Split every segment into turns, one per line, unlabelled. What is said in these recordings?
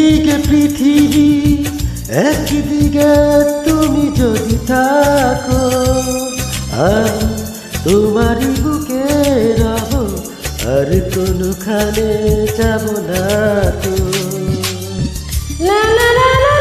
দিকে পৃথিবী, একদিকে তুমি যদি থাকো, আমি তোমারই বুকে রব, আর কোনখানে যাব না তো।
লা লা লা লা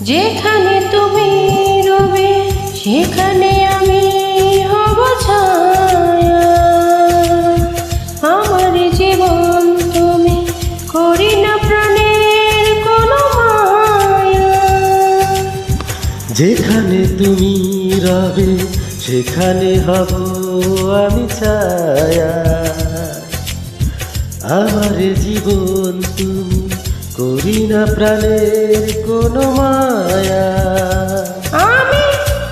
যেখানে তুমি রবে সেখানে আমি হব ছায়া। আমার জীবন তুমি করি না প্রাণের কোনো মায়া।
যেখানে তুমি রবে সেখানে হব আমি ছায়া। আমার জীবন তুমি করি না প্রাণের কোনো মায়া।
আমি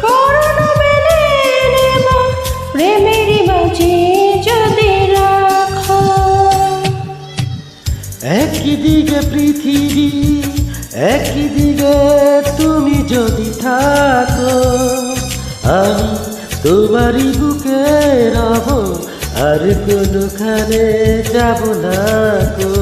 পূর্ণ মেনে নেব প্রেমেরই বাজি যদি রাখো।
একই দিকে পৃথিবী, একই দিকে তুমি যদি থাকো, আমি তোমারই বুকে রব, আর কোনখানে যাব না গো।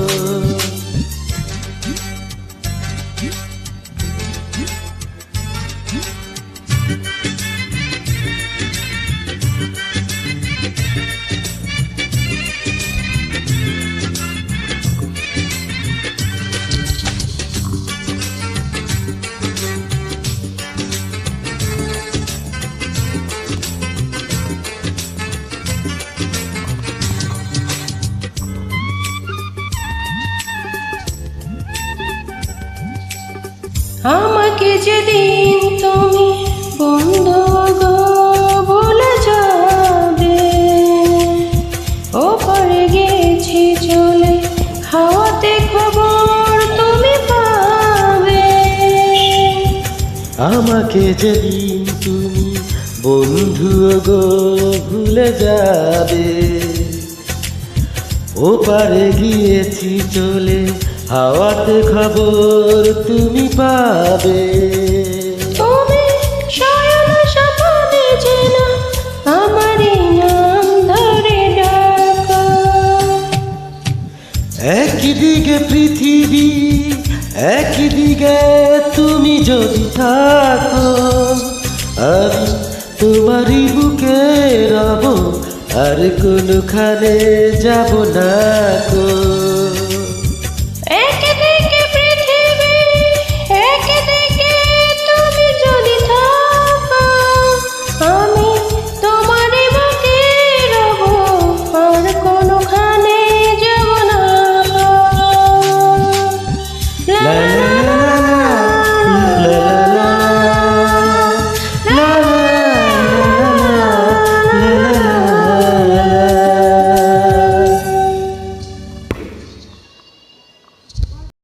আমাকে যেদিন তুমি বন্ধু গো ভুলে যাবে, ওপারে গেছি চলে হাওয়াতে খবর তুমি পাবে।
আমাকে যেদিন তুমি বন্ধু গো ভুলে যাবে, ওপারে গিয়েছি চলে হাওয়াতে খবর তুমি পাবে।
তুমি শয়ন স্বপ্নে যেন আমারই নাম ধরে ডাকো।
একই দিকে পৃথিবী, একই দিকে তুমি যদি থাকো, আমি তোমারই বুকে রব, আর কোনখানে যাব না গো।